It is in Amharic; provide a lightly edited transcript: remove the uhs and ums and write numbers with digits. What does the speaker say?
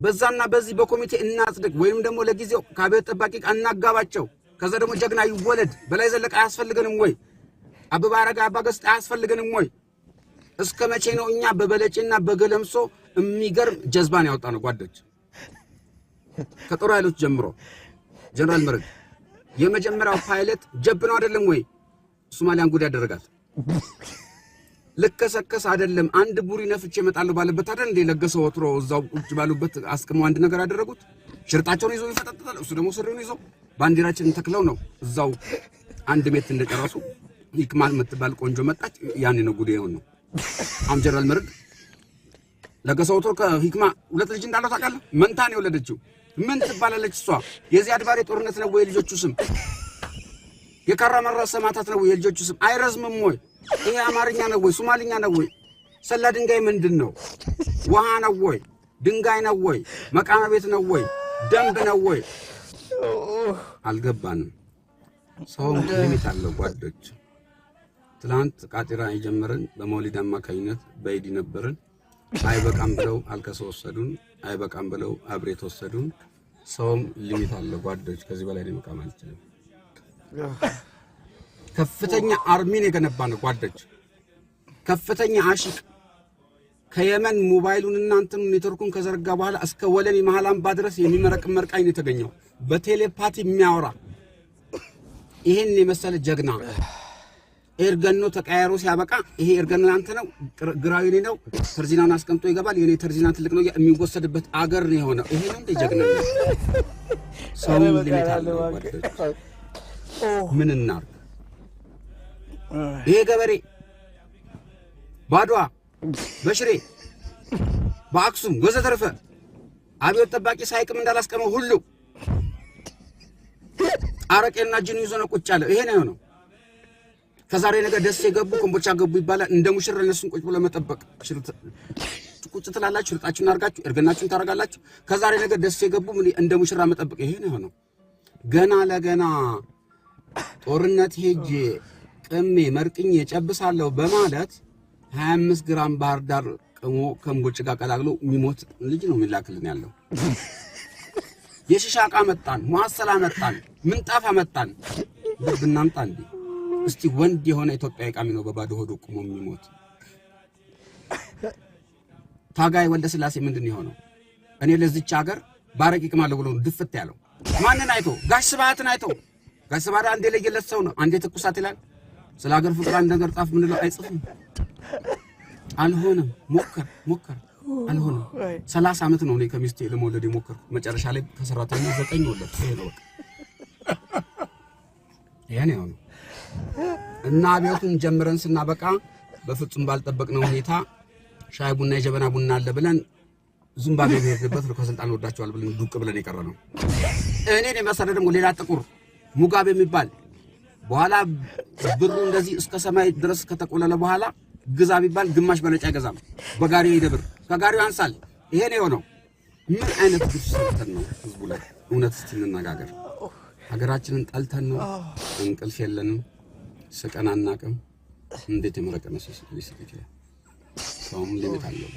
በዛና በዚህ በኮሚቴ እናጽድቅ ወይም ደግሞ ለጊዜው ካቢኔ ጠባቂ አናጋባቸው ከዛ ደግሞ ጀግና ይወለድ በላይ ዘለቀ አያስፈልገንም ወይ አበባ አረጋ አባገስጥ አያስፈልገንም ወይ እስከ መቼ ነው እኛ በበለጭና በገለምሶ የሚገርም ጀዝባን ያወጣነው ጓዶች ከጦር ኃይሎች ጀምሮ ጀነራል መረድ የመጀመሪያው ፓይለት ጀብ ነው አይደለም ወይ ሶማሊያን ጉድ ያደረጋት ለከሰከስ አይደለም አንድ ቡሪ ነፍቼ እመጣለሁ ባለበት አይደል እንደ ለገሰው ወትሮ እዛው ቁጭ ባሉበት አስቀመው አንድ ነገር አደረጉት ሽርጣቸውን ይዘው ይፈጠጣሉ እሱ ደግሞ ስሪውን ይዘው ባንዲራችንን ተክለው ነው እዛው አንድ ሜት እንደጨረሱ ይክማል መትባል ቆንጆ መጣች ያኔ ነው ጉድ የሆነው አም ጀነራል መረድ ለገሰው ወትሮ ከሂክማ ሁለት ልጅ እንዳለው ታውቃለህ መንታ ነው የወለደችው ምን ትባላለች እሷ የዚህ አድባሬ ጦርነት ነው ወይ ልጆቹ ስም የካራማራ ሰማታት ነው ወይ ልጆቹ ስም አይረዝምም ወይ ይሄ አማርኛ ነው ወይ ሶማሊኛ ነው ወይ ሰላ ድንጋይ ምንድነው ውሃ ነው ወይ ድንጋይ ነው ወይ መቃማ ቤት ነው ወይ ደንብ ነው ወይ አልገባንም ሰው ሊሚት አለው ጓዶች ትላንት ቃጢራ የጀመረን በመውሊድ አማካኝነት በኢዲ ነበርን አይበቃም ብለው አልከሰወሰዱን አይበቃም ብለው አብሬት ወሰዱን ሰውም ሊሚት አለው ጓዶች ከዚህ በላይ ለመቃም አልችልም ከፍተኛ አርሚን የገነባን ጓዶች ከፍተኛ አሽቅ ከየመን ሞባይሉን እናንተም ኔትወርኩን ከዘረጋ በኋላ እስከ ወለኔ መሐላም ባድረስ የሚመረቅ መርቃይ ነው የተገኘው በቴሌፓቲ የሚያወራ ይሄን የመሰለ ጀግና ኤርገኖ ተቀያይሮ ሲያበቃ ይሄ ኤርገኖ አንተ ነው ግራዊኔ ነው ተርዚናውን አስቀምጦ ይገባል የኔ ተርዚናን ትልቅ ነው የሚወሰድበት አገር ነው የሆነው ይሄ ነው እንደ ጀግናነት ሰው ሊሚታል ምን እናርግ ይሄ ገበሬ ባድዋ በሽሬ በአክሱም ወዘተረፈ አብዮት ጠባቂ ሳይቅም እንዳላስቀመው ሁሉ አረቄና ጅኑ ይዞ ነው ቁጭ ያለው ይሄ ነው የሆነው ከዛሬ ነገ ደስ የገቡ ኮምቦቻ ገቡ ይባላል እንደ ሙሽራ ለነሱን ቁጭ ብሎ መጠበቅ ቁጭ ትላላችሁ ሽርጣችሁን አርጋችሁ እርገናችሁን ታረጋላችሁ ከዛሬ ነገ ደስ የገቡ እንደ ሙሽራ መጠበቅ ይሄ ነው የሆነው ገና ለገና ጦርነት ሄጄ ቅሜ መርቅኝ ጨብሳለሁ በማለት 25 ግራም ባህር ዳር ቀሞ ከምቦጭ ጋር ቀላቅሎ የሚሞት ልጅ ነው የሚላክልን ያለው የሽሻቃ መጣን ሙአሰላ መጣን ምንጣፋ መጣን ብናምጣ እንዴ እስቲ ወንድ የሆነ ኢትዮጵያዊ ቃሚ ነው በባዶ ሆዶ ቆሞ የሚሞት ታጋይ ወልደ ስላሴ ምንድነው የሆነው እኔ ለዚች ሀገር ባረቂ ቅማለ ብሎ ድፍት ያለው ማንን አይቶ ጋሽ ስብሃትን አይቶ ጋሽ ስብሃት አንዴ ለየለት ሰው ነው አንዴ ትኩሳት ይላል ስለ ሀገር ፍቅር አንድ ነገር ጻፍ ምን ነው አይጽፍም አልሆነም ሞከር አልሆነም 30 አመት ነው እኔ ከሚስቴ ለመውለድ የሞከርኩ መጨረሻ ላይ ከሰራተኛ 9 ወለድኩ ይሄ ነው ያኔ ነው እና አብዮቱን ጀምረን ስናበቃ በፍጹም ባልጠበቅነው ሁኔታ ሻይ ቡና የጀበና ቡና አለ ብለን ዙምባቤ ሄደበት ከስልጣን ወዳቸዋል ብለን ዱቅ ብለን የቀረነው እኔ የመሰለ ደግሞ ሌላ ጥቁር ሙጋቤ የሚባል በኋላ ብሩ እንደዚህ እስከ ሰማይ ድረስ ከተቆለለ በኋላ ግዛ ቢባል ግማሽ በነጭ አይገዛም በጋሪው ይደብር ከጋሪው አንሳል ይሄ ነው የሆነው ምን አይነት ግፍ ሰርተን ነው ህዝቡ ላይ እውነት እንነጋገር ሀገራችንን ጠልተን ነው እንቅልፍ የለንም ስቀን አናቅም እንዴት የመረቀነስ ሊስት ይችላል ሰውም ሊሚት አለው